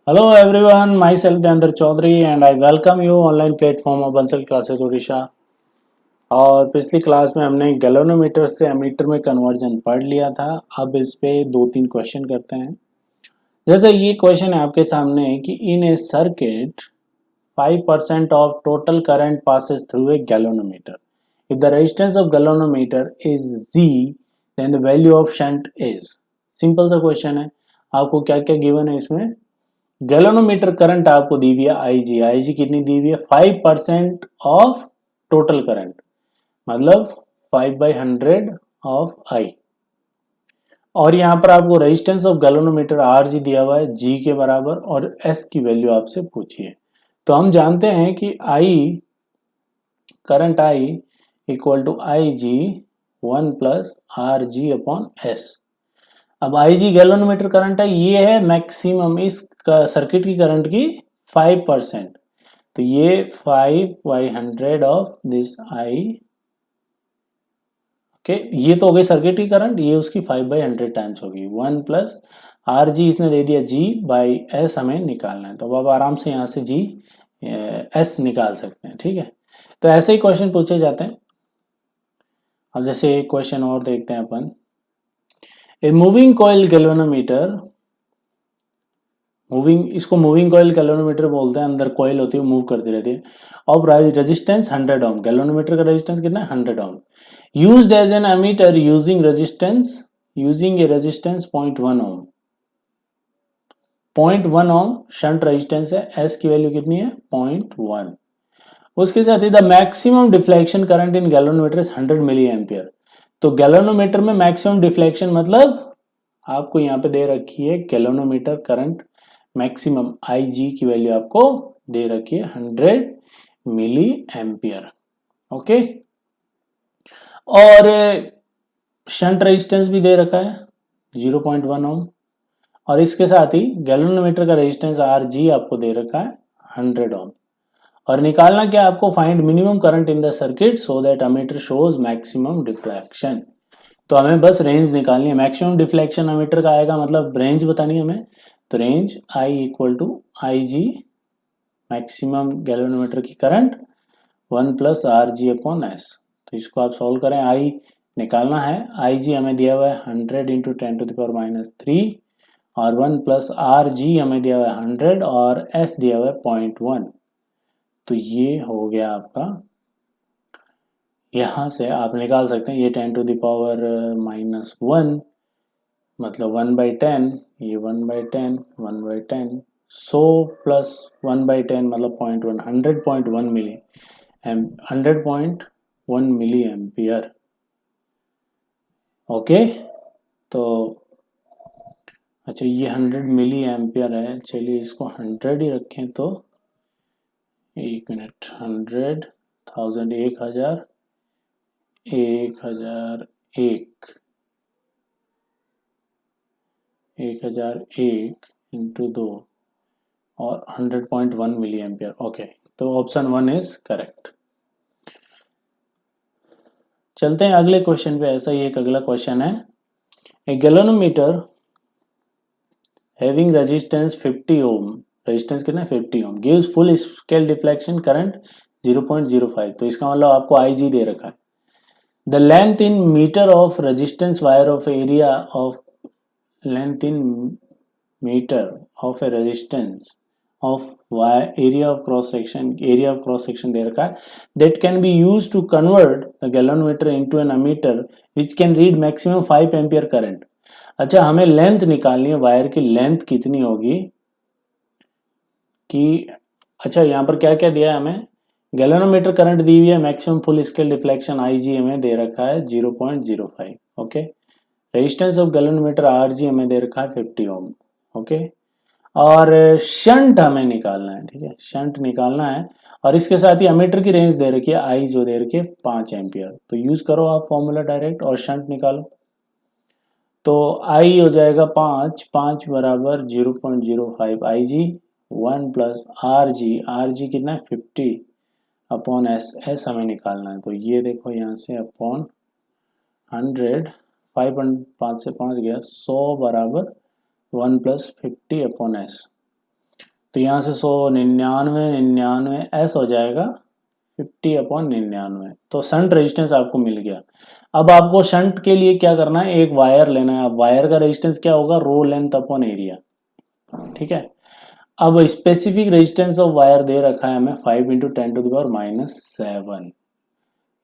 Hello everyone, myself Dhandar Chaudhary and I welcome you online platform of Bansal classes Odisha. और पिछली class में हमने galvanometer से एमीटर में कन्वर्जन पढ़ लिया था। अब इस पे दो तीन क्वेश्चन करते हैं। जैसे ये क्वेश्चन है आपके सामने कि इन ए circuit 5% of total current passes through a galvanometer. If the resistance of galvanometer is Z, then the value of shunt is. Simple सा क्वेश्चन है। आपको क्या क्या गिवन है इसमें? गैलोनोमीटर करंट आपको दी हुई है आई जी कितनी दी हुई है 5% ऑफ टोटल करंट, मतलब 5/100 ऑफ आई। और यहां पर आपको resistance of galvanometer R G दिया हुआ है जी के बराबर और एस की वैल्यू आपसे पूछी है। तो हम जानते हैं कि I current I equal to I G 1 + RG/S। अब आई जी गैलोनोमीटर करंट है, ये है मैक्सिमम इस सर्किट की करंट की 5%। तो ये 5/100 ऑफ दिस आई। ओके, ये तो हो गई सर्किट की करंट, ये उसकी 5/100 टाइम्स होगी। 1 + RG इसने दे दिया G/S हमें निकालना है। तो अब आप आराम से यहाँ से G/S निकाल सकते हैं। ठीक है, तो ऐसे ही क्वेश्चन पूछे जाते हैं। अब जैसे एक क्वेश्चन और देखते हैं अपन। ए मूविंग कॉइल गैल्वेनोमीटर, इसको मूविंग कॉइल गैल्वेनोमीटर बोलते हैं। अंदर कॉइल होती है, मूव करती रहती है। और रेजिस्टेंस 100 ओम, गैल्वेनोमीटर का रेजिस्टेंस कितना है 100 ohm. Used as an ammeter using a resistance 0.1 ohm. 0.1 ohm shunt resistance है, एस की वैल्यू कितनी है 0.1। उसके साथ ही the maximum deflection current in galvanometer is 100 milliampere. तो गैल्वेनोमीटर में मैक्सिमम डिफ्लेक्शन मतलब आपको यहाँ पे दे रखी है galvanometer current maximum I G की वैल्यू आपको दे रखी है 100 मिली एम्पियर। ओके, और शंट रेजिस्टेंस भी दे रखा है 0.1 ओम। और इसके साथ ही गैल्वेनोमीटर का रेजिस्टेंस आर जी आपको दे रखा है 100 ओम। और निकालना क्या आपको, find minimum current in the circuit so that ammeter shows maximum deflection. तो हमें बस रेंज निकालनी है। मैक्सिमम डिफ्लेक्शन अमीटर का आएगा, मतलब रेंज बतानी है हमें। तो range I equal to I G maximum galvanometer की करंट 1 + RG/S। तो इसको आप सॉल्व करें, आई निकालना है। आई जी हमें दिया हुआ है 100 × 10⁻³ और 1 + RG हमें दिया हुआ है 100 और S दिया हुआ है 0.1। तो ये हो गया आपका, यहाँ से आप निकाल सकते हैं ये 10⁻⁻1 मतलब 1/10, ये 1/10 1/10 100 + 1/10 मतलब 0.1 100.1 मिली 100.1 मिली एम्पियर। ओके, तो अच्छा ये 100 मिली एम्पियर है, चलिए इसको 100 ही रखें। तो 1 मिनट, 100 1000 1000 1001 1001 इंटू 2 और 100.1 मिली एम्पियर। ओके, तो ऑप्शन 1 इज करेक्ट। चलते हैं अगले क्वेश्चन पे। ऐसा ही एक अगला क्वेश्चन है। A galvanometer having resistance 50 ohm, resistance कितना 50 ohm, gives full scale deflection current 0.05। तो इसका मतलब आपको आई जी दे रखा है। The length in metre of resistance wire of area of length in metre of a resistance of area of cross section दे रखा है that can be use to convert the galvanometer into an ammeter which can read maximum 5 ampere current. अच्छा, हमें length निकालनी है, wire की length कितनी होगी कि अच्छा यहाँ पर क्या क्या दिया है हमें, गैल्वेनोमीटर करंट दी हुई है, मैक्सिमम फुल स्केल डिफ्लेक्शन आई जी हमें दे रखा है 0.05। Okay, resistance of galvanometer R G हमें दे रखा है 50 ओम। ओके, और शंट हमें निकालना है। ठीक है, शंट निकालना है और इसके साथ ही अमीटर की रेंज दे रखी है आई जो दे रखी है 5 एम्पियर। तो यूज करो आप फॉर्मूला डायरेक्ट और शंट निकालो। तो आई हो जाएगा 5 बराबर 0.05 आई जी 1 + आर जी कितना है 50/S, एस हमें निकालना है। तो ये देखो यहाँ से अपॉन 100, 5 से 5 गया 100 बराबर 1 + 50/S। तो यहाँ से 100, 99, 99 ऐसा हो जाएगा 50/99। तो शंट रेजिस्टेंस आपको मिल गया। अब आपको शंट के लिए क्या करना है, एक वायर लेना है। अब वायर का रेजिस्टेंस क्या होगा, रो लेंथ अपॉन एरिया। ठीक है, अब स्पेसिफिक रेजिस्टेंस ऑफ वायर दे रखा है हमें 5 × 10⁻⁷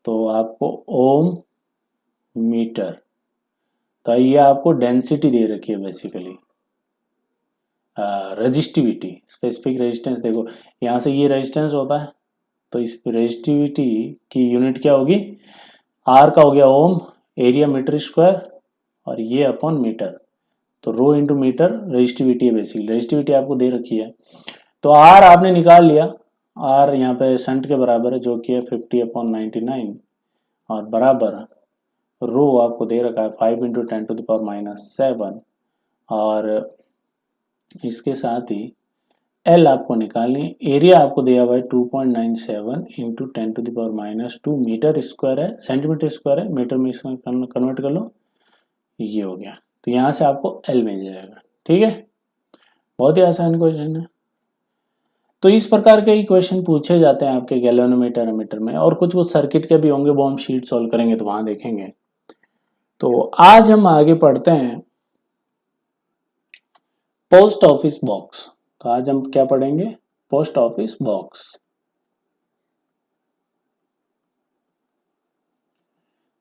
तो आपको ओम मीटर। तो ये आपको डेंसिटी दे रखी है बेसिकली, रेजिस्टिविटी। स्पेसिफिक रेजिस्टेंस देखो यहाँ से ये रेजिस्टेंस होता है, तो इस रेजिस्टिविटी की यूनिट क्या होगी, आर का हो गया ओम, एरिया मीटर स्क्वायर, और ये अपॉन मीटर। तो रो इंटू मीटर रेजिस्टिविटी है बेसिकली, रेजिस्टिविटी आपको दे रखी है। तो आर आपने निकाल लिया, आर यहाँ पे शंट के बराबर है जो कि है 50/99 और बराबर रो आपको दे रखा है 5 × 10⁻⁷ और इसके साथ ही एल आपको निकालनी, एरिया आपको दिया हुआ है 2.97 × 10⁻⁻2 मीटर स्क्वायर है, सेंटीमीटर स्क्वायर है, मीटर में इसमें कन्वर्ट कर लो, ये हो गया। तो यहाँ से आपको एल मिल जाएगा। ठीक है, बहुत ही आसान क्वेश्चन है। तो इस प्रकार के क्वेश्चन पूछे जाते हैं आपके गैल्वेनोमीटर एमीटर में, और कुछ कुछ सर्किट के भी होंगे, वो हम शीट सॉल्व करेंगे तो वहां देखेंगे। तो आज हम आगे पढ़ते हैं पोस्ट ऑफिस बॉक्स। तो आज हम क्या पढ़ेंगे, पोस्ट ऑफिस बॉक्स।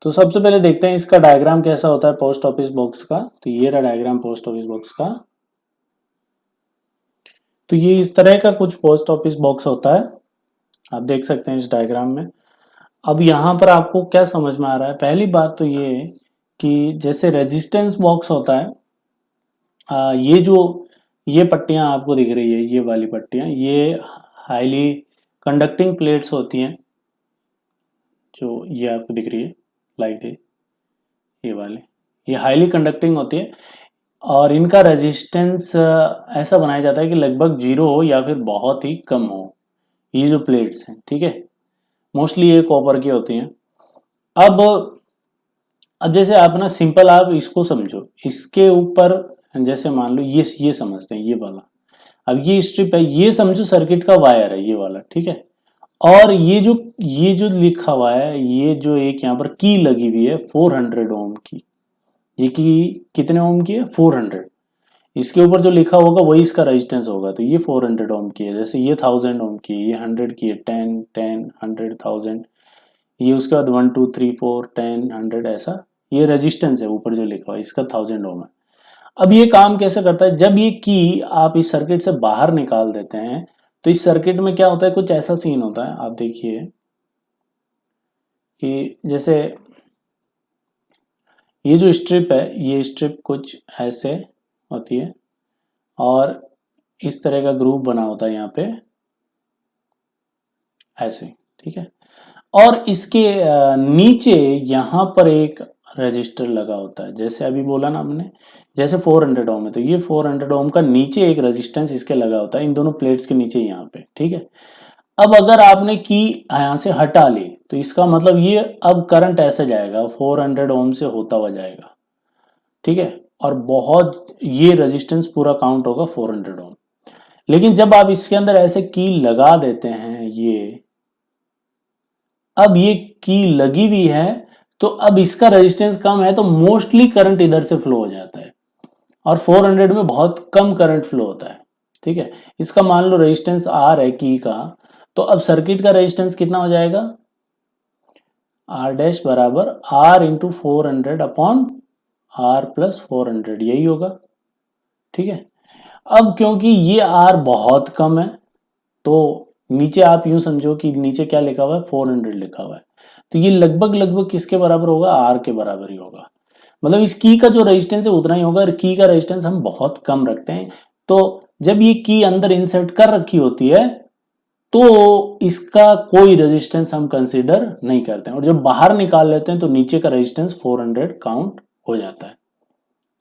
तो सबसे पहले देखते हैं इसका डायग्राम कैसा होता है पोस्ट ऑफिस बॉक्स का। तो ये रहा डायग्राम पोस्ट ऑफिस बॉक्स का। तो ये इस तरह का कुछ पोस्ट ऑफिस बॉक्स होता है, आप देख सकते हैं इस डायग्राम में। अब यहाँ पर आपको क्या समझ में आ रहा है, पहली बात तो ये कि जैसे रेजिस्टेंस बॉक्स होता है, ये पट्टियां आपको दिख रही है, ये वाली पट्टियां, ये हाईली कंडक्टिंग प्लेट्स होती हैं, जो ये आपको दिख रही है लाइक ये वाले, ये हाईली कंडक्टिंग होती है और इनका रेजिस्टेंस ऐसा बनाया जाता है कि लगभग 0 हो या फिर बहुत ही कम हो, ये जो प्लेट्स हैं। ठीक है, मोस्टली ये कॉपर की होती हैं। अब जैसे आप ना सिंपल आप इसको समझो, इसके ऊपर जैसे मान लो ये समझते हैं, ये वाला, अब ये स्ट्रिप है, ये समझो सर्किट का वायर है ये वाला। ठीक है, और ये जो लिखा हुआ है, ये जो एक यहाँ पर की लगी हुई है 400 ओम की, ये की कितने ओम की है, 400। इसके ऊपर जो लिखा होगा वही इसका रेजिस्टेंस होगा। तो ये 400 ओम की है, जैसे ये 1000 ओम की है, ये 100 की है, 10 10 100 1000, ये उसके बाद 1 2 3 4 10 100 ऐसा ये रेजिस्टेंस है ऊपर जो लिखा हुआ है, इसका 1000 ओम है। अब ये काम कैसे करता है, जब ये की आप इस सर्किट से बाहर निकाल देते हैं तो इस सर्किट में क्या होता है, कुछ ऐसा सीन होता है। आप देखिए कि जैसे ये जो स्ट्रिप है, ये स्ट्रिप कुछ ऐसे होती है और इस तरह का ग्रुप बना होता है यहाँ पे ऐसे। ठीक है, और इसके नीचे यहाँ पर एक रजिस्टर लगा होता है, जैसे अभी बोला ना हमने, जैसे 400 ओम है तो ये 400 ओम का नीचे एक रेजिस्टेंस इसके लगा होता है, इन दोनों प्लेट्स के नीचे यहाँ पे। ठीक है, अब अगर आपने की यहाँ से हटा ली तो इसका मतलब ये अब करंट ऐसे जाएगा, 400 ओम से होता हुआ जाएगा। ठीक है, और बहुत ये रेजिस्टेंस पूरा काउंट होगा 400 ओम। लेकिन जब आप इसके अंदर ऐसे की लगा देते हैं, ये अब ये की लगी हुई है तो अब इसका रेजिस्टेंस कम है तो मोस्टली करंट इधर से फ्लो हो जाता है, और 400 में बहुत कम करंट फ्लो होता है। ठीक है, इसका मान लो रेजिस्टेंस आर है की का, तो अब सर्किट का रेजिस्टेंस कितना हो जाएगा, आर डैश बराबर R into 400 upon R plus 400, यही होगा। ठीक है, अब क्योंकि ये आर बहुत कम है तो नीचे आप यूं समझो कि नीचे क्या लिखा हुआ है, 400 लिखा हुआ है, तो ये लगभग किसके बराबर होगा, आर के बराबर ही होगा। मतलब इस की का जो रेजिस्टेंस है उतना ही होगा, की का रेजिस्टेंस हम बहुत कम रखते हैं। तो जब ये की अंदर इंसर्ट कर रखी होती है तो इसका कोई रेजिस्टेंस हम कंसीडर नहीं करते हैं, और जब बाहर निकाल लेते हैं तो नीचे का रेजिस्टेंस 400 काउंट हो जाता है।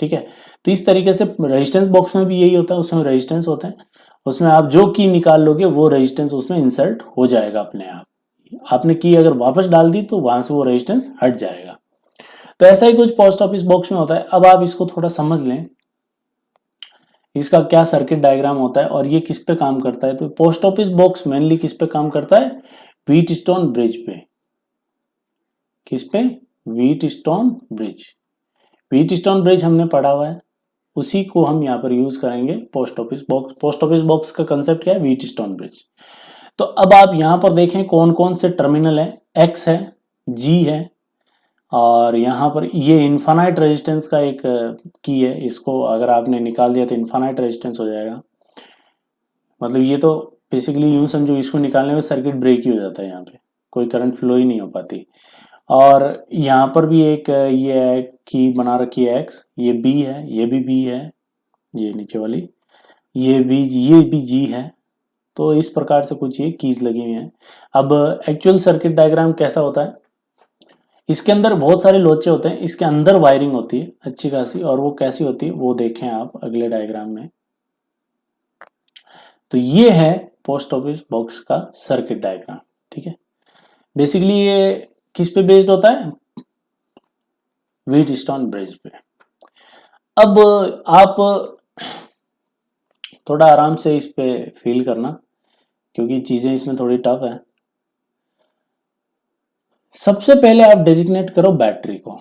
ठीक है, तो इस तरीके से रेजिस्टेंस बॉक्स में भी यही होता है, उसमें रेजिस्टेंस होते हैं, उसमें आप जो की निकाल लोगे वो रेजिस्टेंस उसमें इंसर्ट हो जाएगा अपने आप। आपने की अगर वापस डाल दी तो वहां से वो रेजिस्टेंस हट जाएगा। तो ऐसा ही कुछ पोस्ट ऑफिस बॉक्स में होता है। अब आप इसको थोड़ा समझ लें, इसका क्या सर्किट डायग्राम होता है और ये किस पे काम करता है। तो पोस्ट ऑफिस बॉक्स मेनली किस पे काम करता है, व्हीटस्टोन ब्रिज पे। किस पे, व्हीटस्टोन ब्रिज। व्हीटस्टोन ब्रिज हमने पढ़ा हुआ है, उसी को हम यहाँ पर यूज करेंगे post office box. Post office box का कंसेप्ट क्या है, व्हीटस्टोन ब्रिज। तो अब आप यहाँ पर देखें कौन कौन से टर्मिनल है, एक्स है, जी है, और यहाँ पर ये इन्फानाइट रेजिस्टेंस का एक की है, इसको अगर आपने निकाल दिया तो इन्फानाइट रेजिस्टेंस हो जाएगा। मतलब ये तो बेसिकली यूं समझो, इसको निकालने में सर्किट ब्रेक ही हो जाता है, यहाँ पे कोई करंट फ्लो ही नहीं हो पाती। और यहाँ पर भी एक ये है की बना रखी है एक्स, ये बी है, ये भी बी है, ये नीचे वाली ये भी जी है। तो इस प्रकार से कुछ ये कीज लगी हुई हैं। अब एक्चुअल सर्किट डायग्राम कैसा होता है, इसके अंदर बहुत सारे लोचे होते हैं, इसके अंदर वायरिंग होती है अच्छी खासी, और वो कैसी होती है वो देखें आप अगले डायग्राम में। तो ये है पोस्ट ऑफिस बॉक्स का सर्किट डायग्राम, ठीक है। बेसिकली ये किस पे बेस्ड होता है, व्हीटस्टोन ब्रिज पे। अब आप थोड़ा आराम से इस पे फील करना, क्योंकि चीजें इसमें थोड़ी टफ है। सबसे पहले आप डेजिग्नेट करो बैटरी को,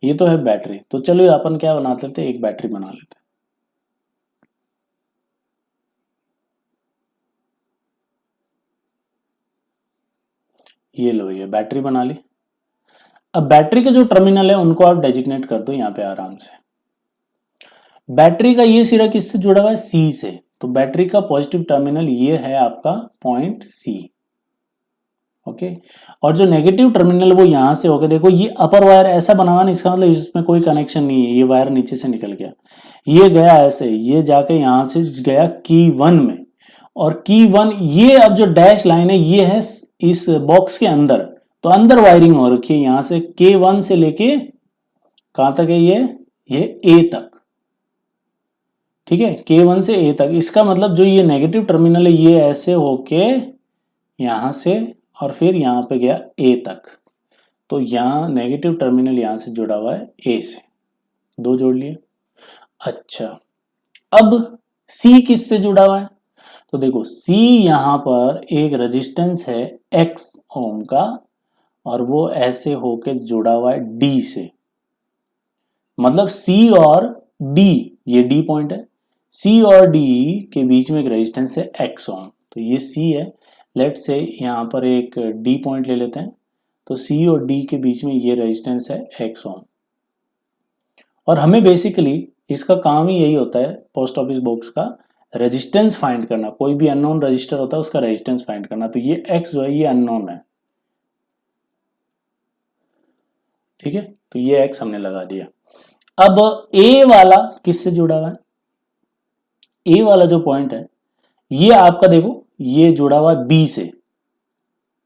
ये तो है बैटरी। तो चलो अपन क्या बना लेते हैं, एक बैटरी बना लेते हैं। ये लो, ये बैटरी बना ली। अब बैटरी के जो टर्मिनल है उनको आप डेजिग्नेट कर दो यहाँ पे आराम से। बैटरी का ये सिरा किससे जुड़ा हुआ है, सी से। तो बैटरी का पॉजिटिव टर्मिनल ये है आपका पॉइंट सी, ओके। और जो नेगेटिव टर्मिनल वो यहां से होकर, देखो ये अपर वायर ऐसा बना हुआ ना, इसका मतलब इसमें कोई कनेक्शन नहीं है, ये वायर नीचे से निकल गया, ये गया ऐसे, ये जाके यहां से गया की 1 में, और की 1 ये अब जो डैश लाइन है ये है इस बॉक्स के अंदर। तो अंदर वायरिंग हो रखी है, यहां से K1 से लेके कहां तक है, ये A तक, ठीक है, K1 से A तक। इसका मतलब जो ये नेगेटिव टर्मिनल है ये ऐसे होके यहां से और फिर यहां पे गया A तक। तो यहां नेगेटिव टर्मिनल यहां से जुड़ा हुआ है A से, दो जोड़ लिए। अच्छा, अब C किससे जुड़ा हुआ है, तो देखो C यहां पर एक रेजिस्टेंस है X ओम का, और वो ऐसे होके जुड़ा हुआ है D से। मतलब C और D, ये D पॉइंट है, C और D के बीच में एक रेजिस्टेंस है X ओम। तो ये C है, लेट से यहाँ पर एक D पॉइंट ले लेते हैं। तो C और D के बीच में ये रेजिस्टेंस है X ओम। और हमें बेसिकली इसका काम ही यही होता है पोस्ट ऑफिस बॉक्स का, रेजिस्टेंस फाइंड करना। कोई भी अननोन रजिस्टर होता है उसका रेजिस्टेंस फाइंड करना। तो ये X जो है ये अननोन है, ठीक है। तो ये X हमने लगा दिया। अब A वाला किससे जुड़ा हुआ है, A वाला जो पॉइंट है ये आपका देखो ये जुड़ा हुआ है B से,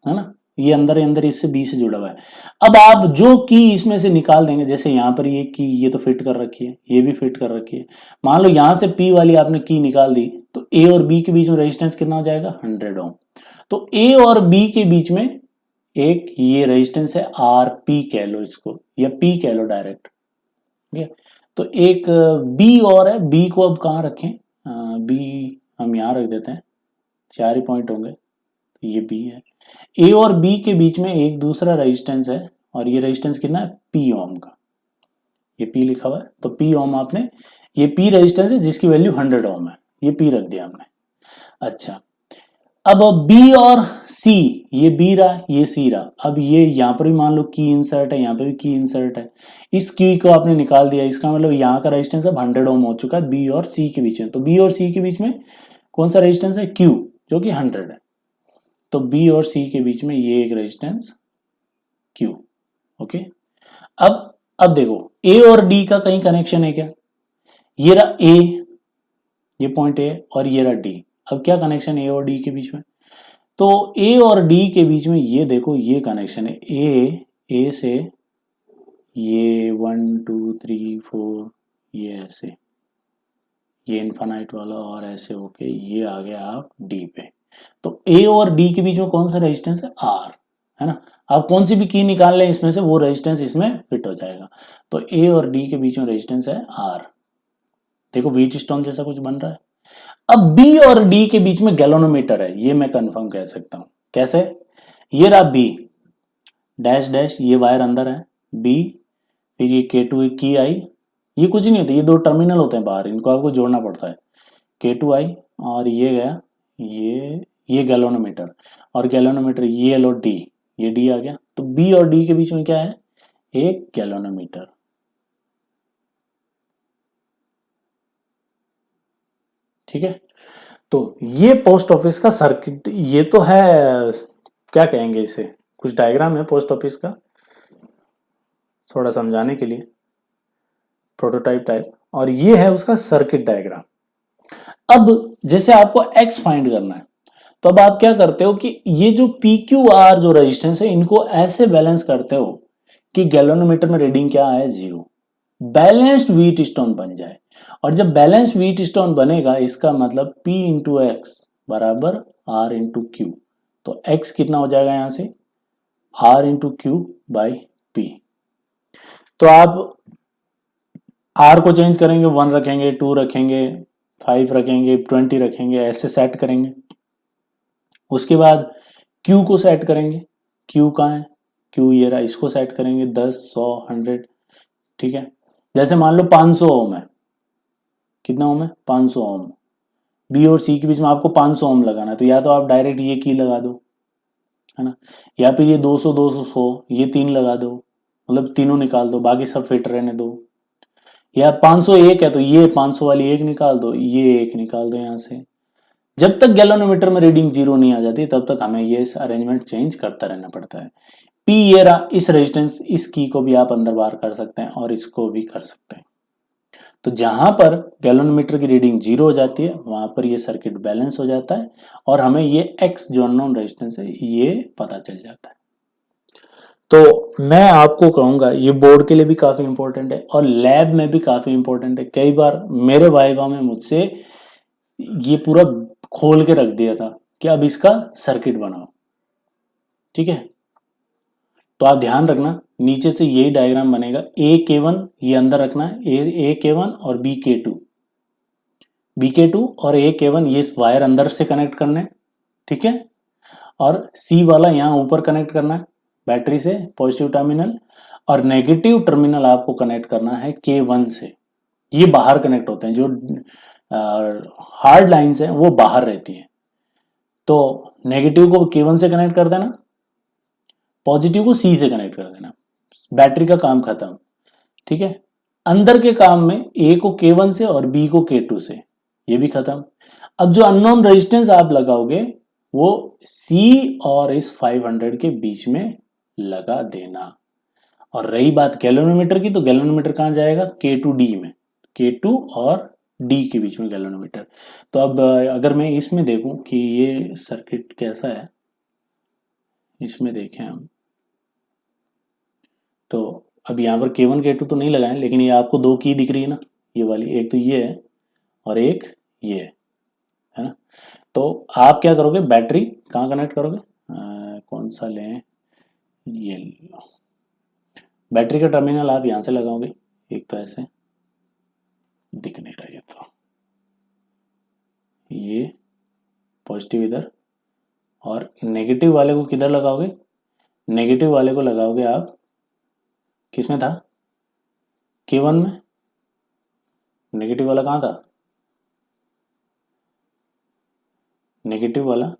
है ना, ये अंदर अंदर इससे B से जुड़ा हुआ है। अब आप जो की इसमें से निकाल देंगे, जैसे यहां पर ये की ये तो फिट कर रखी है, ये भी फिट कर रखी है। मान लो यहां से P वाली आपने की निकाल दी, तो A और B के बीच में रेजिस्टेंस कितना हो जाएगा, 100 ओम। तो A और B के बीच में एक ये रेजिस्टेंस है RP कह लो इसको, या P कह लो डायरेक्ट, ठीक है। तो एक B और है, B को अब कहाँ रखें, B हम यहाँ रख देते हैं, 4 ही पॉइंट होंगे, तो ये B है। A और B के बीच में एक दूसरा रेजिस्टेंस है, और ये रेजिस्टेंस कितना है, P ओम का, ये P लिखा हुआ है। तो P ओम आपने, ये P रेजिस्टेंस है जिसकी वैल्यू 100 ओम है, ये P रख दिया हमने। अच्छा, अब B और C, ये B रहा, ये C रहा। अब ये यहाँ पर भी मान लो की इंसर्ट है, यहाँ पे भी की इंसर्ट है, इस की को आपने निकाल दिया, इसका मतलब यहाँ का रेजिस्टेंस अब 100 ओम हो चुका है B और C के बीच में। तो B और C के बीच में कौन सा रेजिस्टेंस है, Q, जो कि 100 है। तो B और C के बीच में ये एक रेजिस्टेंस Q, ओके। अब देखो A और D का कहीं कनेक्शन है क्या, ये रहा A, ये पॉइंट A, और ये रहा D। अब क्या कनेक्शन A और D के बीच में, तो A और D के बीच में ये देखो ये कनेक्शन है, A से ये 1 2 3 4, ये ऐसे, ये इनफाइनाइट वाला, और ऐसे होके ये आ गया आप D पे। तो A और D के बीच में कौन सा रेजिस्टेंस है, R, है ना। आप कौन सी भी की निकाल लें इसमें से, वो रेजिस्टेंस इसमें फिट हो जाएगा। तो A और D के बीच में रेजिस्टेंस है R, देखो व्हीट स्टोन जैसा कुछ बन रहा है। अब बी और डी के बीच में गैल्वेनोमीटर है, ये मैं कंफर्म कह सकता हूं। कैसे? ये रहा बी डैश डैश, ये वायर अंदर है बी, फिर ये K2 की आई, ये कुछ नहीं होता, ये दो टर्मिनल होते हैं बाहर, इनको आपको जोड़ना पड़ता है। K2 आई और ये गया ये गैल्वेनोमीटर, और गैल्वेनोमीटर ये एल और डी, ये डी आ गया। तो बी और डी के बीच में क्या है? एक गैल्वेनोमीटर। ठीक है, तो ये पोस्ट ऑफिस का सर्किट, ये तो है, क्या कहेंगे इसे, कुछ डायग्राम है पोस्ट ऑफिस का थोड़ा समझाने के लिए, प्रोटोटाइप टाइप, और ये है उसका सर्किट डायग्राम। अब जैसे आपको एक्स फाइंड करना है, तो अब आप क्या करते हो कि ये जो पी क्यू आर जो रेजिस्टेंस है, इनको ऐसे बैलेंस करते हो कि गैल्वेनोमीटर में रीडिंग क्या आए? 0। बैलेंस्ड व्हीट स्टोन बन जाए। और जब बैलेंस्ड व्हीट स्टोन बनेगा, इसका मतलब P इंटू एक्स बराबर R इंटू क्यू। तो X कितना हो जाएगा यहां से? R into Q by P। तो आप R को चेंज करेंगे, 1 रखेंगे, 2 रखेंगे, 5 रखेंगे, 20 रखेंगे, ऐसे सेट करेंगे। उसके बाद Q को सेट करेंगे, Q कहाँ है? Q ये रहा, इसको सेट करेंगे 10, 100, 100। ठीक है, जैसे मान लो 500 ओम है, कितना ओम है? 500 ओम। बी और सी के बीच में आपको 500 ओम लगाना है, तो या तो आप डायरेक्ट ये की लगा दो, है ना, या फिर ये 200, 200, 100, ये 3 लगा दो, मतलब तीनों निकाल दो, बाकी सब फिट रहने दो। या 501 है तो ये 500 वाली एक निकाल दो, ये एक निकाल दो यहां से। जब तक गैल्वेनोमीटर में रीडिंग 0 नहीं आ जाती, तब तक हमें ये अरेंजमेंट चेंज करता रहना पड़ता है। पी ये रहा, इस रेजिस्टेंस, इस की को भी आप अंदर बाहर कर सकते हैं और इसको भी कर सकते हैं। तो जहां पर गैल्वेनोमीटर की रीडिंग 0 हो जाती है, वहां पर ये सर्किट बैलेंस हो जाता है और हमें ये एक्स जो अननोन रेजिस्टेंस है ये पता चल जाता है। तो मैं आपको कहूंगा ये बोर्ड के लिए भी काफी इंपॉर्टेंट है और लैब में भी काफी इंपॉर्टेंट है। कई बार मेरे वाइवा में मुझसे ये पूरा खोल के रख दिया था कि अब इसका सर्किट बनाओ। ठीक है, तो आप ध्यान रखना, नीचे से यही डायग्राम बनेगा। A K1 ये अंदर रखना है, A K1 और B K2 और A K1 ये वायर अंदर से कनेक्ट करने हैं। ठीक है, और C वाला यहाँ ऊपर कनेक्ट करना है बैटरी से, पॉजिटिव टर्मिनल, और नेगेटिव टर्मिनल आपको कनेक्ट करना है K1 से। ये बाहर कनेक्ट होते हैं, जो हार्ड लाइंस हैं वो बाहर रहती हैं। तो नेगेटिव को K1 से कनेक्ट कर देना, पॉजिटिव को C से कनेक्ट कर देना, बैटरी का काम खत्म। ठीक है, अंदर के काम में A को K1 से और B को K2 से, ये भी खत्म। अब जो अननोन रेजिस्टेंस आप लगाओगे वो C और इस 500 के बीच में लगा देना। और रही बात गैल्वेनोमीटर की, तो गैल्वेनोमीटर कहां जाएगा? K2D में, K2 और D के बीच में गैल्वेनोमीटर। तो अब अगर मैं इसमें देखूं कि ये सर्किट कैसा है, इसमें देखें हम, तो अब यहाँ पर K1 K2 तो नहीं लगाए, लेकिन ये आपको दो की दिख रही है ना, ये वाली, एक तो ये है और एक ये है ना। तो आप क्या करोगे, बैटरी कहाँ कनेक्ट करोगे, कौन सा लें, ये लो। बैटरी का टर्मिनल आप यहाँ से लगाओगे, एक तो ऐसे दिख नहीं रहा, ये पॉजिटिव इधर, और नेगेटिव वाले को किधर लगाओगे? नेगेटिव वाले को लगाओगे आप, किस में था? K1 में। नेगेटिव वाला कहाँ था? नेगेटिव वाला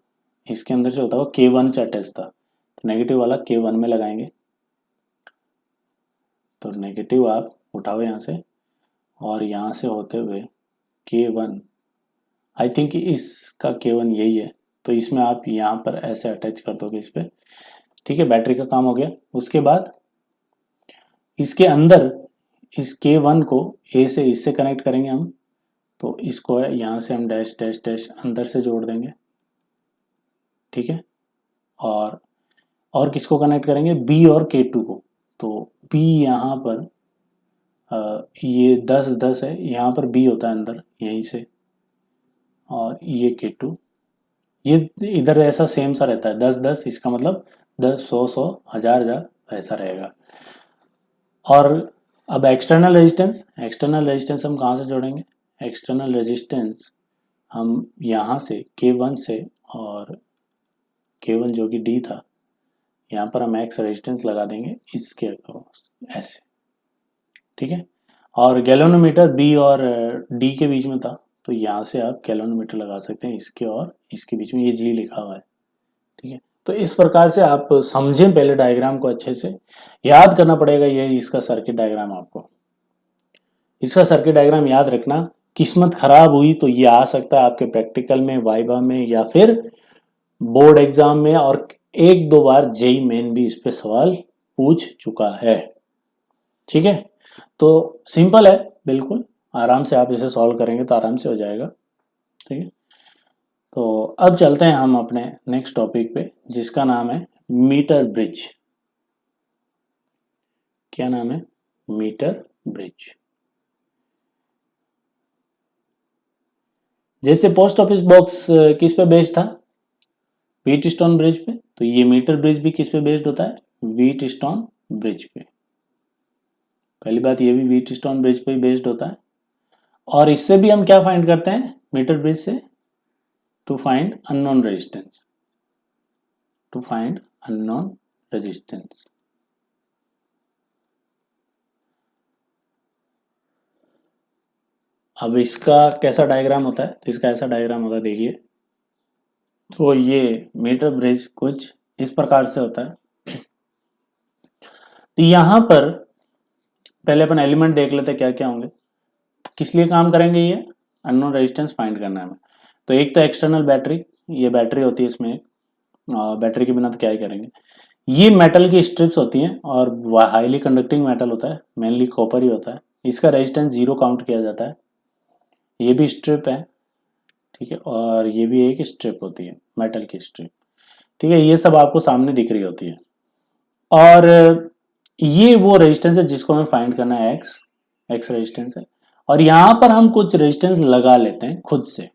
इसके अंदर से होता हुआ K1 से अटैच था, तो नेगेटिव वाला K1 में लगाएंगे। तो नेगेटिव आप उठाओ यहाँ से, और यहाँ से होते हुए K1, आई थिंक इसका K1 यही है, तो इसमें आप यहाँ पर ऐसे अटैच कर दोगे इस पर। ठीक है, बैटरी का काम हो गया। उसके बाद इसके अंदर इस K1 को A से इससे कनेक्ट करेंगे हम, तो इसको यहाँ से हम डैश डैश डैश अंदर से जोड़ देंगे। ठीक है, और किसको कनेक्ट करेंगे? B और K2 को। तो B यहाँ पर ये 10 10 है, यहाँ पर B होता है अंदर यहीं से, और ये K2, ये इधर ऐसा सेम सा रहता है 10 10, इसका मतलब 10 100 100 1000 1000 ऐसा रहेगा। और अब एक्सटर्नल रेजिस्टेंस हम कहाँ से जोड़ेंगे? एक्सटर्नल रेजिस्टेंस हम यहाँ से K1 से और K1 जो कि D था, यहाँ पर हम X रेजिस्टेंस लगा देंगे इसके अक्रॉस ऐसे, ठीक है। और गैल्वेनोमीटर B और D के बीच में था, तो यहाँ से आप गैल्वेनोमीटर लगा सकते हैं इसके और इसके बीच में, ये G लिखा हुआ है, ठीक है। तो इस प्रकार से आप समझें पहले डायग्राम को अच्छे से, याद करना पड़ेगा ये इसका सर्किट डायग्राम आपको। इसका सर्किट डायग्राम याद रखना, किस्मत खराब हुई तो ये आ सकता है आपके प्रैक्टिकल में, वाइवा में, या फिर बोर्ड एग्जाम में, और एक दो बार जेई मेन भी इस पे सवाल पूछ चुका है, ठीक है। तो सिंपल है बिल्कुल, आराम से आप इसे सॉल्व करेंगे तो आराम से हो जाएगा, ठीक है। तो अब चलते हैं हम अपने नेक्स्ट टॉपिक पे, जिसका नाम है मीटर ब्रिज। क्या नाम है? Metre bridge. जैसे पोस्ट ऑफिस बॉक्स किस पे बेस्ड था? व्हीटस्टोन ब्रिज पे, तो ये मीटर ब्रिज भी किस पे बेस्ड होता है? व्हीटस्टोन ब्रिज पे। पहली बात, ये भी व्हीटस्टोन ब्रिज पे ही बेस्ड होता है। और इससे भी हम क्या फाइंड करते हैं मीटर ब्रिज से? To find unknown resistance, to find unknown resistance. अब इसका कैसा डायग्राम होता है? तो इसका ऐसा डायग्राम होता है, देखिए। तो ये मीटर ब्रिज कुछ इस प्रकार से होता है। तो यहां पर पहले अपन एलिमेंट देख लेते हैं क्या क्या होंगे, किस लिए काम करेंगे ये? अननोन रेजिस्टेंस फाइंड करना है हमें। तो एक तो एक्सटर्नल बैटरी, ये बैटरी होती है इसमें, बैटरी के बिना तो क्या ही करेंगे। ये मेटल की स्ट्रिप्स होती हैं और हाईली कंडक्टिंग मेटल होता है, मेनली कॉपर ही होता है। इसका रेजिस्टेंस 0 काउंट किया जाता है। ये भी स्ट्रिप है, ठीक है, और ये भी एक स्ट्रिप होती है, मेटल की स्ट्रिप, ठीक है। ये सब आपको सामने दिख रही होती है। और ये वो रेजिस्टेंस है जिसको हमें फाइंड करना है, एक्स रेजिस्टेंस है। और यहाँ पर हम कुछ रेजिस्टेंस लगा लेते हैं खुद से।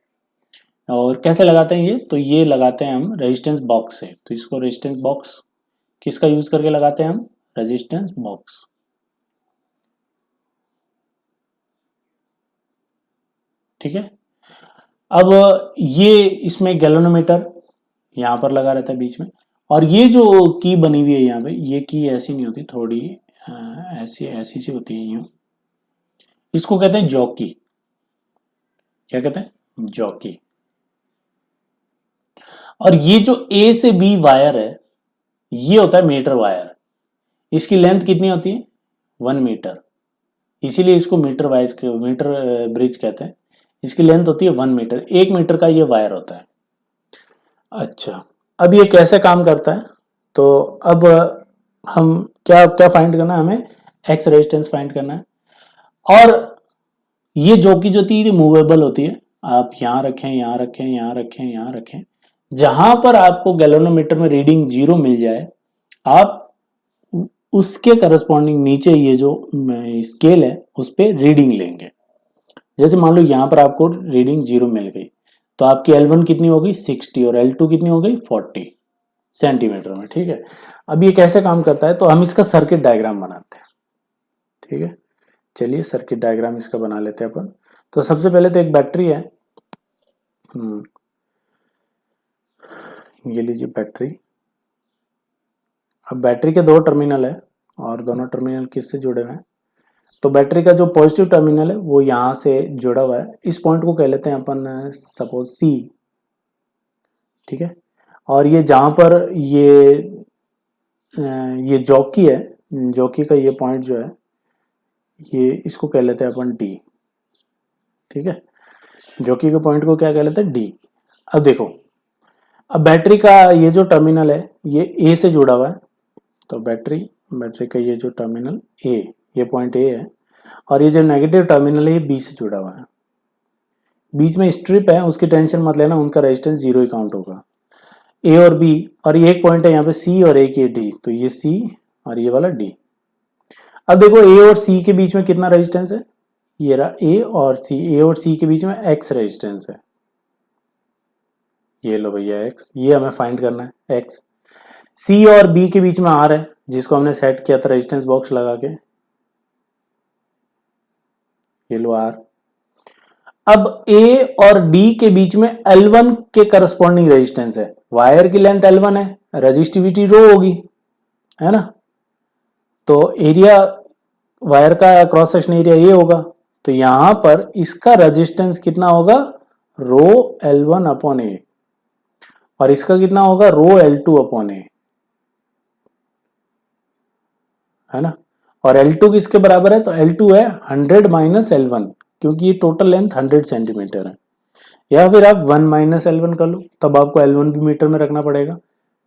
और कैसे लगाते हैं ये? तो ये लगाते हैं हम रेजिस्टेंस बॉक्स से। तो इसको रेजिस्टेंस बॉक्स किसका यूज करके लगाते हैं हम? रेजिस्टेंस बॉक्स, ठीक है। अब ये इसमें गैल्वेनोमीटर यहाँ पर लगा रहता है बीच में, और ये जो की बनी हुई है यहाँ पे, ये की ऐसी नहीं होती, थोड़ी ऐसी ऐसी सी होती है यूं। इसको कहते हैं जॉकी। क्या कहते हैं? जॉकी। और ये जो ए से बी वायर है, ये होता है मीटर वायर। इसकी लेंथ कितनी होती है? 1 मीटर। इसीलिए इसको मीटर ब्रिज कहते हैं। इसकी लेंथ होती है 1 मीटर, 1 मीटर का ये वायर होता है। अच्छा, अब ये कैसे काम करता है? तो अब हम क्या क्या फाइंड करना है हमें? एक्स रेजिस्टेंस फाइंड करना है। और ये जॉकी जो थी मूवेबल होती है, आप यहाँ रखें, यहाँ रखें, यहाँ रखें, यहाँ रखें। जहां पर आपको गैल्वेनोमीटर में रीडिंग 0 मिल जाए, आप उसके करस्पॉन्डिंग नीचे ये जो स्केल है उस पर रीडिंग लेंगे। जैसे मान लो यहाँ पर आपको रीडिंग 0 मिल गई, तो आपकी L1 कितनी हो गई? 60, और L2 कितनी हो गई? 40 सेंटीमीटर में, ठीक है। अब ये कैसे काम करता है? तो हम इसका सर्किट डायग्राम बनाते हैं, ठीक है। चलिए सर्किट डायग्राम इसका बना लेते हैं अपन। तो सबसे पहले तो एक बैटरी है, ये लीजिए बैटरी। अब बैटरी के 2 टर्मिनल है, और दोनों टर्मिनल किससे जुड़े हुए हैं? तो बैटरी का जो पॉजिटिव टर्मिनल है वो यहाँ से जुड़ा हुआ है। इस पॉइंट को कह लेते हैं अपन सपोज सी, ठीक है। और ये जहाँ पर ये जॉकी है, जॉकी का ये पॉइंट जो है, ये इसको कह लेते हैं अपन डी, ठीक है। जॉकी के पॉइंट को क्या कह लेते हैं? डी। अब देखो, अब बैटरी का ये जो टर्मिनल है ये ए से जुड़ा हुआ है। तो बैटरी का ये जो टर्मिनल ए, ये पॉइंट ए है, और ये जो नेगेटिव टर्मिनल है ये बी से जुड़ा हुआ है। बीच में स्ट्रिप है, उसकी टेंशन मत लेना, उनका रेजिस्टेंस 0 ही काउंट होगा। ए और बी, और ये एक पॉइंट है यहाँ पे सी, और एक ये डी, तो ये सी और ये वाला डी। अब देखो ए और सी के बीच में कितना रेजिस्टेंस है? ये रहा ए और सी, ए और सी के बीच में एक्स रेजिस्टेंस है। ये लो भैया एक्स, ये हमें फाइंड करना है एक्स। सी और बी के बीच में आर है, जिसको हमने सेट किया था रेजिस्टेंस बॉक्स लगा के, ये लो आर। अब A और D के बीच में L1 के करस्पॉन्डिंग रेजिस्टेंस है, वायर की लेंथ L1 है, रेजिस्टिविटी रो होगी, है ना। तो एरिया वायर का क्रॉस सेक्शन एरिया ये होगा, तो यहां पर इसका रेजिस्टेंस कितना होगा, रो L1 अपॉन ए, और इसका कितना होगा, रो L2 अपॉन ए, है ना। और L2 किसके बराबर है, तो L2 है 100 माइनस L1, क्योंकि ये टोटल लेंथ 100 सेंटीमीटर है। या फिर आप 1 माइनस L1 कर लो, तब आपको L1 भी मीटर में रखना पड़ेगा।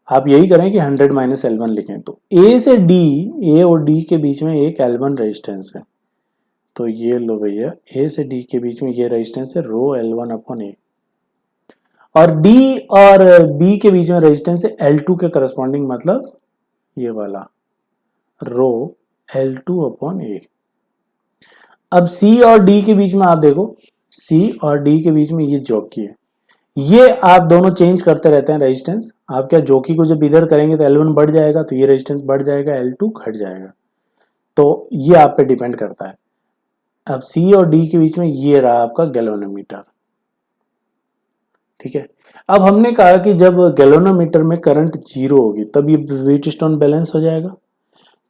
आप यही करें कि 100 माइनस L1 लिखें। तो A से D, A और D के बीच में एक L1 रेजिस्टेंस है, तो ये लो भैया, A से D के बीच में ये रेजिस्टेंस है रो L1 अपॉन ए, और D और B के बीच में रेजिस्टेंस है L2 के करस्पॉन्डिंग, मतलब ये वाला रो L2 अपॉन ए। अब C और D के बीच में आप देखो, C और D के बीच में ये जॉकी है, ये आप दोनों चेंज करते रहते हैं रेजिस्टेंस। आप क्या जॉकी को जब इधर करेंगे तो L1 बढ़ जाएगा, तो ये रेजिस्टेंस बढ़ जाएगा, L2 घट जाएगा, तो ये आप पे डिपेंड करता है। अब C और D के बीच में ये रहा आपका गैल्वेनोमीटर, ठीक है। अब हमने कहा कि जब गैल्वेनोमीटर में करंट जीरो होगी तब ये व्हीटस्टोन बैलेंस हो जाएगा।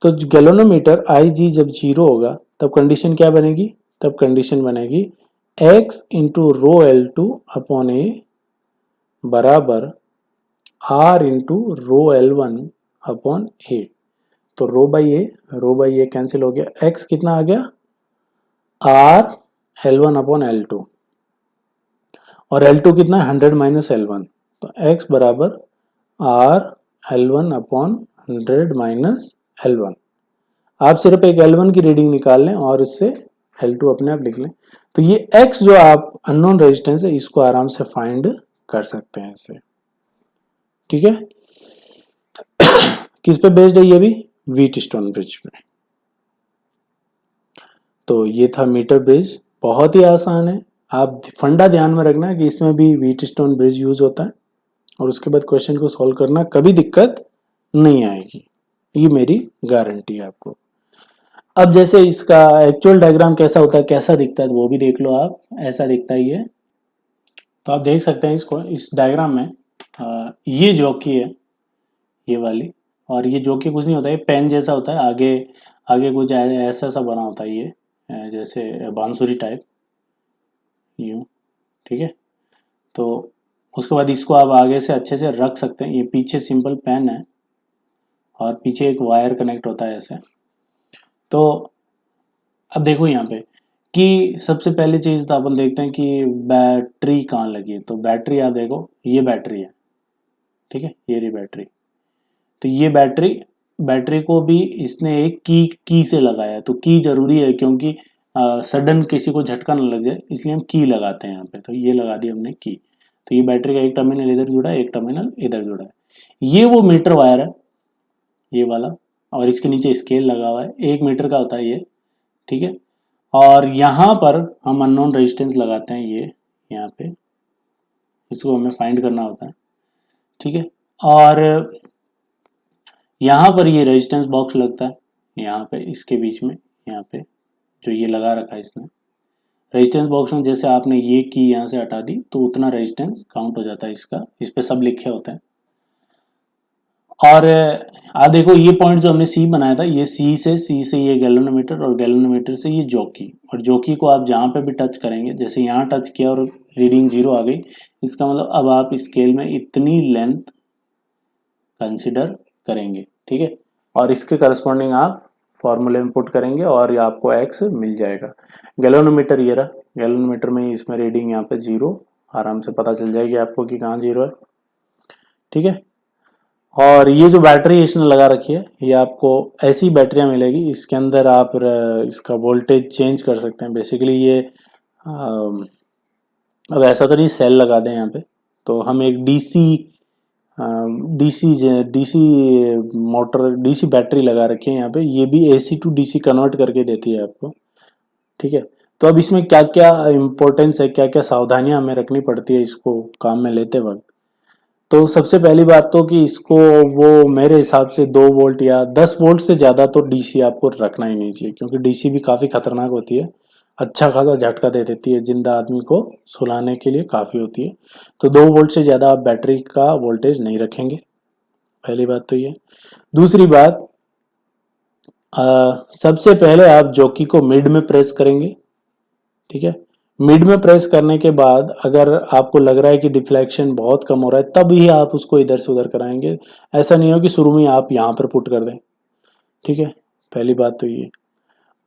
तो गैल्वेनोमीटर IG जब जीरो होगा तब कंडीशन क्या बनेगी, तब कंडीशन बनेगी X into rho L2 upon a बराबर R into rho L1 upon a. तो रो बाई ए कैंसिल हो गया, X कितना आ गया, R L1 अपॉन L2, और L2 कितना है 100 माइनस L1, तो X बराबर R L1 upon 100 minus L1। आप सिर्फ एक L1 की रीडिंग निकाल लें और इससे L2 अपने आप लिख लें, तो ये X जो आप अननोन रेजिस्टेंस है इसको आराम से फाइंड कर सकते हैं इससे, ठीक है। किस पे बेस्ड है ये भी, व्हीटस्टोन ब्रिज पे। तो ये था मीटर ब्रिज, बहुत ही आसान है। आप फंडा ध्यान में रखना है कि इसमें भी व्हीटस्टोन ब्रिज यूज होता है, और उसके बाद क्वेश्चन को सॉल्व करना, कभी दिक्कत नहीं आएगी, ये मेरी गारंटी है आपको। अब जैसे इसका एक्चुअल डायग्राम कैसा होता है, कैसा दिखता है, तो वो भी देख लो आप, ऐसा दिखता ही है। तो आप देख सकते हैं इसको, इस डायग्राम में ये जॉकी है, ये वाली, और ये जॉकी कुछ नहीं होता है, पेन जैसा होता है, आगे आगे कुछ ऐसा सा बना होता है, ये जैसे बांसुरी टाइप, यूं, ठीक है। तो उसके बाद इसको आप आगे से अच्छे से रख सकते हैं, ये पीछे सिंपल पेन है और पीछे एक वायर कनेक्ट होता है ऐसे। तो अब देखो यहाँ पे कि सबसे पहली चीज तो अपन देखते हैं कि बैटरी कहाँ लगी है। तो बैटरी आप देखो, ये बैटरी है, ठीक है, ये रही बैटरी। तो ये बैटरी को भी इसने एक की से लगाया है, तो की जरूरी है क्योंकि सडन किसी को झटका ना लग जाए, इसलिए हम की लगाते हैं यहाँ पे। तो ये लगा दी हमने की। तो ये बैटरी का एक टर्मिनल इधर जुड़ा है, एक टर्मिनल इधर जुड़ा है। ये वो मीटर वायर है, ये वाला, और इसके नीचे स्केल लगा हुआ है, 1 मीटर का होता है ये, ठीक है। और यहाँ पर हम अननोन रेजिस्टेंस लगाते हैं, ये यहाँ पे, इसको हमें फाइंड करना होता है, ठीक है। और यहाँ पर ये रेजिस्टेंस बॉक्स लगता है, यहाँ पे इसके बीच में, यहाँ पे जो ये लगा रखा है इसने रेजिस्टेंस बॉक्स में, जैसे आपने ये की यहाँ से हटा दी तो उतना रेजिस्टेंस काउंट हो जाता है इसका, इस पे सब लिखे होते हैं। और आप देखो ये पॉइंट जो हमने सी बनाया था, ये सी से ये गैल्वेनोमीटर, और गैल्वेनोमीटर से ये जॉकी, और जॉकी को आप जहाँ पे भी टच करेंगे, जैसे यहाँ टच किया और रीडिंग 0 आ गई, इसका मतलब अब आप स्केल में इतनी लेंथ कंसिडर करेंगे, ठीक है। और इसके करस्पॉन्डिंग आप फॉर्मूले में पुट करेंगे और ये आपको एक्स मिल जाएगा। गैल्वेनोमीटर ये रहा, गैल्वेनोमीटर में इसमें रीडिंग यहाँ पे 0, आराम से पता चल जाएगी आपको कि कहाँ 0 है, ठीक है। और ये जो बैटरी इसने लगा रखी है, ये आपको ऐसी बैटरियां मिलेगी, इसके अंदर आप इसका वोल्टेज चेंज कर सकते हैं। बेसिकली ये अब ऐसा तो नहीं सेल लगा दें यहाँ पे, तो हम एक डीसी मोटर, डीसी बैटरी लगा रखी है यहाँ पे, ये भी AC टू DC कन्वर्ट करके देती है आपको, ठीक है। तो अब इसमें क्या क्या इम्पोर्टेंस है, क्या क्या सावधानियां हमें रखनी पड़ती है इसको काम में लेते वक्त। तो सबसे पहली बात तो कि इसको वो मेरे हिसाब से 2 वोल्ट या 10 वोल्ट से ज़्यादा तो DC आपको रखना ही नहीं चाहिए, क्योंकि DC भी काफ़ी खतरनाक होती है अच्छा खासा झटका दे देती है, जिंदा आदमी को सुलाने के लिए काफ़ी होती है। तो 2 वोल्ट से ज़्यादा आप बैटरी का वोल्टेज नहीं रखेंगे, पहली बात तो ये। दूसरी बात, सबसे पहले आप जॉकी को मिड में प्रेस करेंगे, ठीक है। मिड में प्रेस करने के बाद अगर आपको लग रहा है कि डिफ्लेक्शन बहुत कम हो रहा है, तब ही आप उसको इधर से उधर कराएंगे। ऐसा नहीं हो कि शुरू में आप यहाँ पर पुट कर दें, ठीक है। पहली बात तो ये।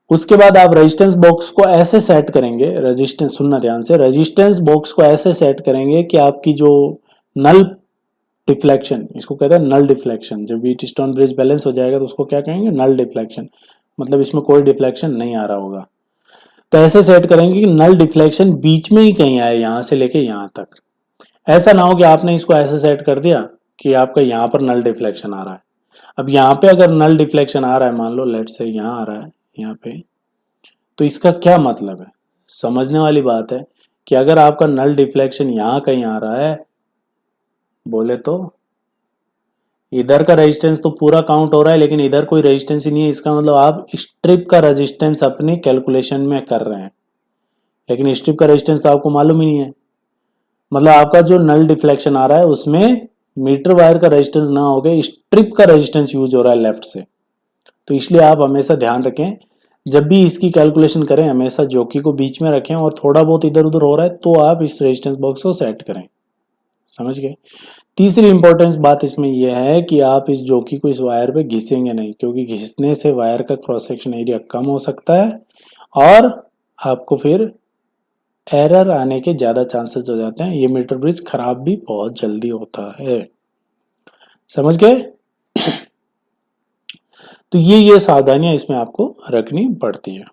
उसके बाद आप रेजिस्टेंस बॉक्स को ऐसे सेट करेंगे, रेजिस्टेंस, सुनना ध्यान से, रेजिस्टेंस बॉक्स को ऐसे सेट करेंगे कि आपकी जो नल डिफ्लेक्शन, इसको कहते हैं नल डिफ्लेक्शन, जब व्हीट स्टोन ब्रिज बैलेंस हो जाएगा तो उसको क्या कहेंगे, नल डिफ्लेक्शन, मतलब इसमें कोई डिफ्लेक्शन नहीं आ रहा होगा। तो ऐसे सेट करेंगे कि नल डिफ्लेक्शन बीच में ही कहीं आए, यहां से लेके यहां तक। ऐसा ना हो कि आपने इसको ऐसे सेट कर दिया कि आपका यहां पर नल डिफ्लेक्शन आ रहा है। अब यहाँ पे अगर नल डिफ्लेक्शन आ रहा है, मान लो लेट से यहाँ आ रहा है, यहाँ पे, तो इसका क्या मतलब है, समझने वाली बात है कि अगर आपका नल डिफ्लेक्शन यहाँ कहीं आ रहा है, बोले तो इधर का रेजिस्टेंस तो पूरा काउंट हो रहा है, लेकिन इधर कोई रेजिस्टेंस ही नहीं है, इसका मतलब आप स्ट्रिप का रेजिस्टेंस अपनी कैलकुलेशन में कर रहे हैं, लेकिन स्ट्रिप का रेजिस्टेंस तो आपको मालूम ही नहीं है। मतलब आपका जो नल डिफ्लेक्शन आ रहा है उसमें मीटर वायर का रेजिस्टेंस ना हो गए, स्ट्रिप का रेजिस्टेंस यूज हो रहा है लेफ्ट से। तो इसलिए आप हमेशा ध्यान रखें, जब भी इसकी कैलकुलेशन करें हमेशा जॉकी को बीच में रखें, और थोड़ा बहुत इधर उधर हो रहा है तो आप इस रेजिस्टेंस बॉक्स को सेट करें, समझ गए। तीसरी इंपॉर्टेंट बात इसमें यह है कि आप इस जॉकी को इस वायर पे घिसेंगे नहीं, क्योंकि घिसने से वायर का क्रॉस सेक्शन एरिया कम हो सकता है और आपको फिर एरर आने के ज्यादा चांसेस हो जाते हैं। ये मीटर ब्रिज खराब भी बहुत जल्दी होता है, समझ गए। तो ये सावधानियां इसमें आपको रखनी पड़ती है।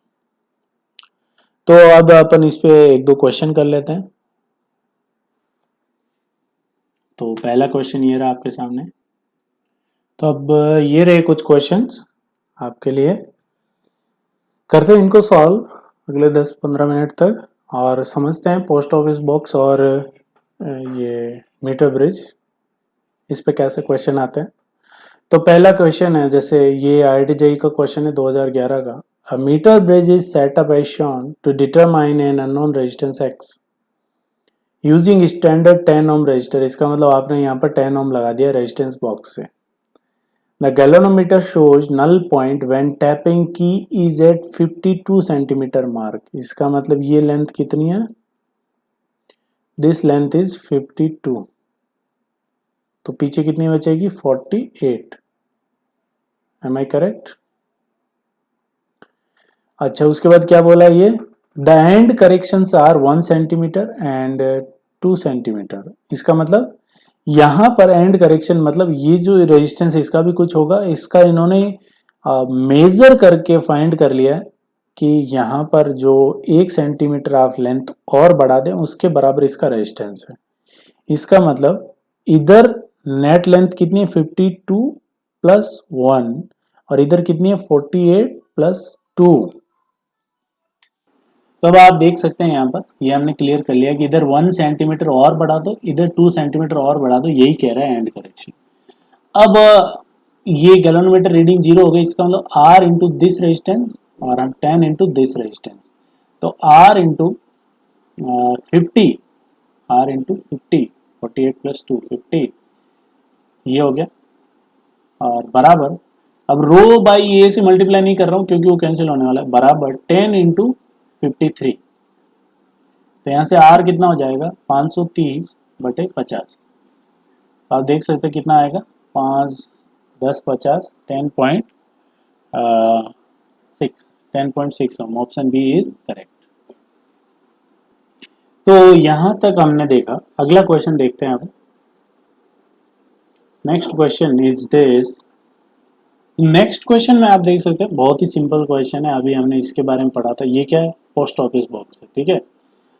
तो अब अपन इस पे 1-2 क्वेश्चन कर लेते हैं। तो पहला क्वेश्चन ये रहा आपके सामने। तो अब ये रहे कुछ क्वेश्चंस आपके लिए, करते हैं इनको सॉल्व अगले 10-15 मिनट तक, और समझते हैं पोस्ट ऑफिस बॉक्स और ये मीटर ब्रिज, इस पे कैसे क्वेश्चन आते हैं। तो पहला क्वेश्चन है, जैसे ये IIT-JEE का क्वेश्चन है 2011 का। A meter bridge is set up as shown to determine an unknown resistance X using standard 10 ohm resistor। इसका मतलब आपने यहाँ पर 10 ohm लगा दिया रेजिस्टेंस बॉक्स से। The galvanometer shows null point when tapping key is at 52 centimeter mark। इसका मतलब ये लेंथ कितनी है, this length is 52, तो पीछे कितनी बचेगी 48। Am I correct? अच्छा, उसके बाद क्या बोला ये, the end corrections are 1 centimetre and 2 centimetre. इसका मतलब यहाँ पर एंड करेक्शन मतलब ये जो रेजिस्टेंस है इसका भी कुछ होगा। इसका इन्होंने मेजर करके फाइंड कर लिया है कि यहाँ पर जो 1 सेंटीमीटर आप लेंथ और बढ़ा दें उसके बराबर इसका रेजिस्टेंस है। इसका मतलब इधर नेट लेंथ कितनी है 52 प्लस 1, और इधर कितनी है 48 प्लस 2। तो अब आप देख सकते हैं यहाँ पर, ये हमने क्लियर कर लिया कि इधर 1 सेंटीमीटर और बढ़ा दो, इधर 2 सेंटीमीटर और बढ़ा दो, यही कह रहा है एंड करेक्शन। अब ये गैल्वेनोमीटर रीडिंग 0 हो गई, इसका मतलब R इंटू दिस रेजिस्टेंस और 10 इंटू दिस रेजिस्टेंस। तो R into 50, R into 50, 48 plus 2 50, ये हो गया, और बराबर, अब रो बाई ए से मल्टीप्लाई नहीं कर रहा हूँ क्योंकि वो कैंसिल होने वाला है, बराबर 10 इंटू 53। तो यहाँ से R कितना हो जाएगा 530/50। आप देख सकते हैं कितना आएगा 5 10 50 10.6 ohm. Option B is correct. तो यहाँ तक हमने देखा। अगला क्वेश्चन देखते हैं अब। Next question is this. Next question में आप देख सकते हैं बहुत ही सिंपल क्वेश्चन है, अभी हमने इसके बारे में पढ़ा था। ये क्या है, पोस्ट ऑफिस बॉक्स है, ठीक है।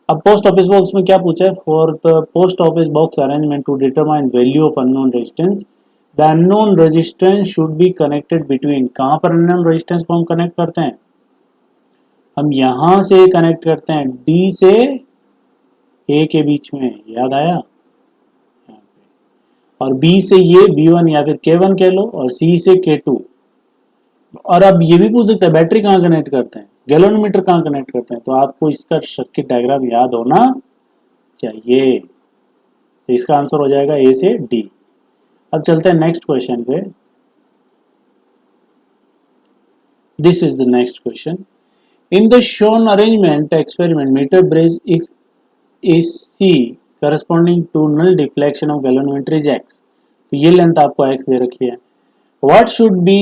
अब पोस्ट ऑफिस बॉक्स में क्या पूछा है, for the post office box arrangement to determine value of unknown resistance the unknown resistance should be connected between. कहाँ पर अननोन रेजिस्टेंस को हम कनेक्ट करते हैं, हम यहां से कनेक्ट करते हैं डी से ए के बीच में, याद आया, और बी से ये B1 या फिर K1 कह लो, और सी से K2। और अब ये भी पूछ सकते हैं बैटरी कहाँ कनेक्ट करते हैं, गैलोनोमीटर कहाँ कनेक्ट करते हैं, तो आपको इसका सर्किट डायग्राम याद होना चाहिए। तो इसका आंसर हो जाएगा ए से डी। अब चलते हैं नेक्स्ट क्वेश्चन पे। This is the next question. In the shown arrangement experiment metre bridge if AC corresponding to null deflection of galvanometer is x। तो ये लेंथ आपको x दे रखी है। What should be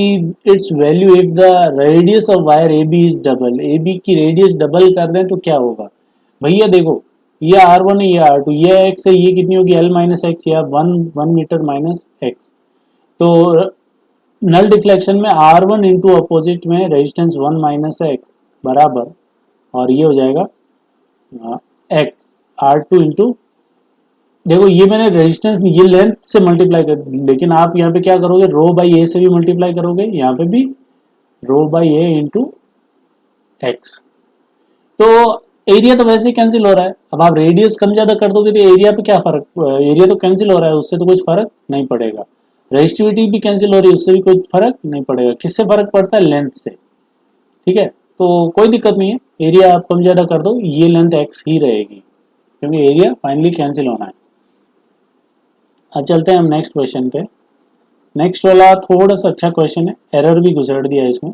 its value if the radius of wire AB is double। AB की radius double कर दें तो क्या होगा भैया, देखो ये R1 है, ये R2, ये x है, ये कितनी होगी L माइनस एक्स या 1 मीटर माइनस एक्स। तो नल डिफ्लेक्शन में R1 इंटू अपोजिट में रेजिस्टेंस 1 माइनस एक्स बराबर, और ये हो जाएगा x R2 इंटू, देखो ये मैंने रेजिस्टेंस ये लेंथ से मल्टीप्लाई कर, लेकिन आप यहाँ पे क्या करोगे, रो बाई ए से भी मल्टीप्लाई करोगे, यहाँ पे भी रो बाई ए इंटू एक्स। तो एरिया तो वैसे ही कैंसिल हो रहा है, अब आप रेडियस कम ज्यादा कर दोगे तो एरिया पे क्या फर्क, एरिया तो कैंसिल हो रहा है, उससे तो कुछ फर्क नहीं पड़ेगा। रेजिस्टिविटी भी कैंसिल हो रही है, उससे भी कोई फर्क नहीं पड़ेगा। किससे फर्क पड़ता है, लेंथ से। ठीक है, तो कोई दिक्कत नहीं है, एरिया आप कम ज्यादा कर दो, ये लेंथ एक्स ही रहेगी क्योंकि एरिया फाइनली कैंसिल होना है। अब चलते हैं हम नेक्स्ट क्वेश्चन पे। नेक्स्ट वाला थोड़ा सा अच्छा क्वेश्चन है, एरर भी घुसेड़ दिया है इसमें।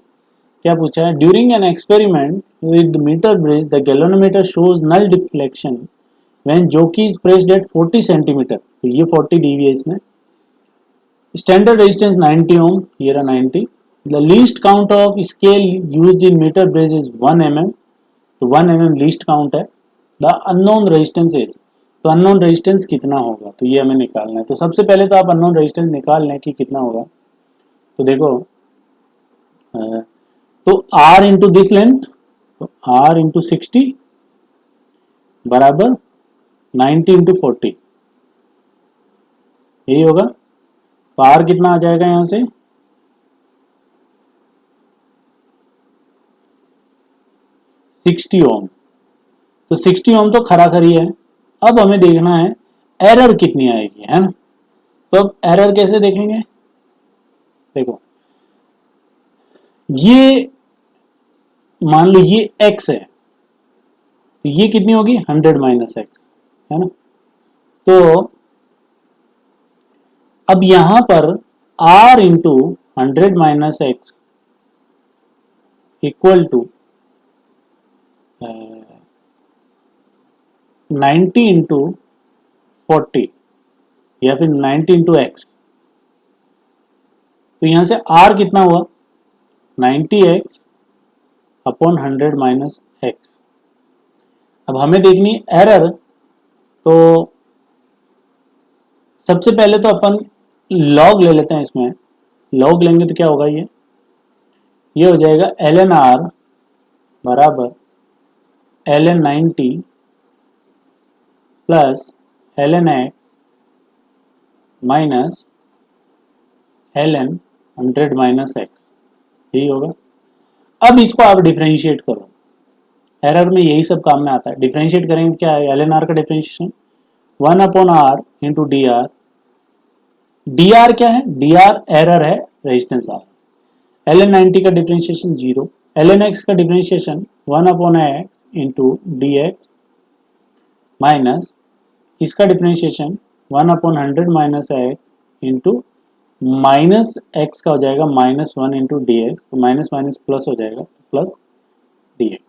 क्या पूछा है, during an experiment with metre bridge the galvanometer shows null deflection when jockey is placed at 40 centimetre. तो ये 40 दी हुई है इसमें। स्टैंडर्ड रेजिस्टेंस 90 ओम, ये रहा 90। The least count of scale used in metre bridge is 1 mm। तो 1 mm लीस्ट काउंट है। The unknown resistance is, तो अननोन रेजिस्टेंस कितना होगा, तो ये हमें निकालना है। तो सबसे पहले तो आप अननोन रेजिस्टेंस निकाल लें कि कितना होगा। तो देखो तो R इंटू दिस लेंथ, तो R इंटू 60 बराबर 90 इंटू 40, यही होगा। तो R कितना आ जाएगा यहां से, 60 ओम। तो 60 ओम तो खरा खरी है। अब हमें देखना है एरर कितनी आएगी, है ना। तो अब एरर कैसे देखेंगे, देखो ये मान लो ये x है, तो ये कितनी होगी 100 माइनस एक्स, है ना। तो अब यहां पर r into 100 minus x equal to 90 into 40 या फिर 90 इंटू एक्स। तो यहां से r कितना हुआ 90x अपॉन 100 माइनस एक्स। अब हमें देखनी एरर, तो सबसे पहले तो अपन लॉग ले लेते हैं। इसमें लॉग लेंगे तो क्या होगा, ये हो जाएगा ln r बराबर ln 90 plus ln x minus ln 100 minus x, यही होगा। अब इसको आप डिफरेंशिएट करो, एरर में यही सब काम में आता है। डिफरेंशिएट करेंगे क्या है, ln r का differentiation 1 upon r into D R. D R क्या है, डी आर एरर है रेजिस्टेंस r। ln 90 का डिफरेंशिएशन 0, ln x का differentiation 1 upon X into D X minus इसका differentiation 1 upon 100 minus X into minus X का हो जाएगा minus 1 into D X. तो माइनस माइनस प्लस हो जाएगा, प्लस डी एक्स।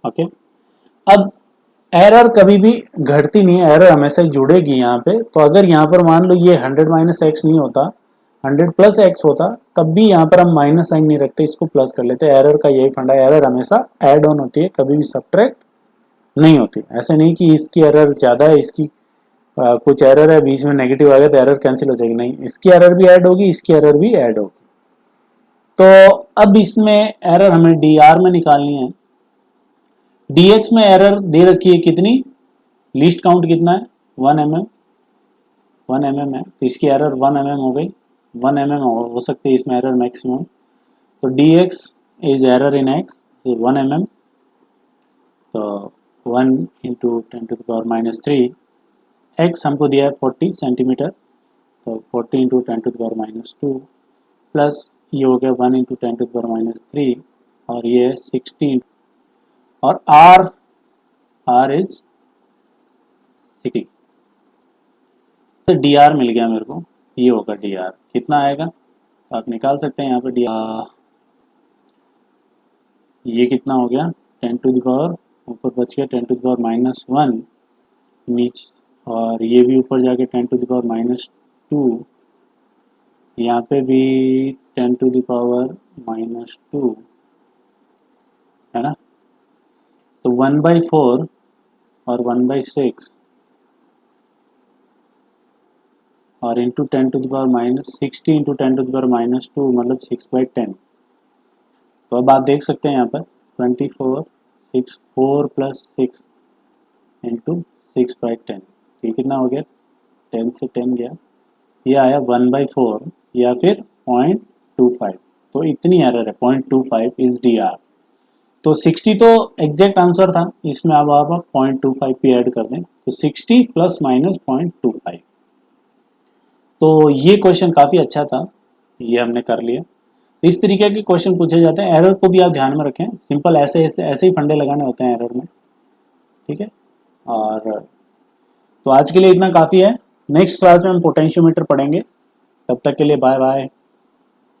ओके, अब एरर कभी भी घटती नहीं है, एरर हमेशा जुड़ेगी यहाँ पे। तो अगर यहाँ पर मान लो ये 100 माइनस एक्स नहीं होता, 100 प्लस एक्स होता, तब भी यहाँ पर हम माइनस साइन नहीं रखते, इसको प्लस कर लेते। एरर का यही फंडा है, एरर हमेशा ऐड ऑन होती है, कभी भी सब्ट्रैक्ट नहीं होती। ऐसे नहीं कि इसकी एरर ज्यादा है, इसकी कुछ एरर है बीच में नेगेटिव आ गया तो एरर कैंसिल हो जाएगी, नहीं, इसकी एरर भी ऐड होगी, इसकी एरर भी ऐड होगी। तो अब इसमें एरर हमें डी आर में निकालनी है। dx में एरर दे रखी है कितनी, लीस्ट काउंट कितना है 1 mm, 1 mm है, तो इसकी एरर 1 mm हो गई। 1 mm हो सकती है इसमें एरर मैक्सिमम। तो dx is error in x, 1 mm। तो 1 into 10 to the power minus 3, x हमको दिया है 40 सेंटीमीटर, तो 40 into 10 to the power minus 2 plus ये हो गया 1 into 10 to the power minus 3 और ये है 60 और R इज 60। तो DR मिल गया मेरे को, ये होगा DR। कितना आएगा तो आप निकाल सकते हैं यहाँ पे DR। ये कितना हो गया 10 टू द पावर, ऊपर बच गया 10 टू द पावर -1 नीचे, और ये भी ऊपर जाके 10 टू द पावर -2, यहाँ पे भी 10 टू द पावर -2 है ना। तो 1/4 और 1/6 और into 10 to the power -60 into 10 to the power -2 मतलब 6/10। तो अब आप देख सकते हैं यहाँ पर 24 6 4 + 6 इंटू 6/10, ये कितना हो गया 10 से 10 गया, ये आया 1/4 या फिर 0.25। तो इतनी एरर है, 0.25 इज DR। तो 60 तो एग्जैक्ट आंसर था, इसमें अब आप 0.25 भी ऐड कर दें तो 60 ± 0.25। तो ये क्वेश्चन काफ़ी अच्छा था, ये हमने कर लिया। इस तरीके के क्वेश्चन पूछे जाते हैं, एरर को भी आप ध्यान में रखें, सिंपल ऐसे ही फंडे लगाने होते हैं एरर में, ठीक है। और तो आज के लिए इतना काफ़ी है, नेक्स्ट क्लास में हम पोटेंशियोमीटर पढ़ेंगे, तब तक के लिए बाय बाय।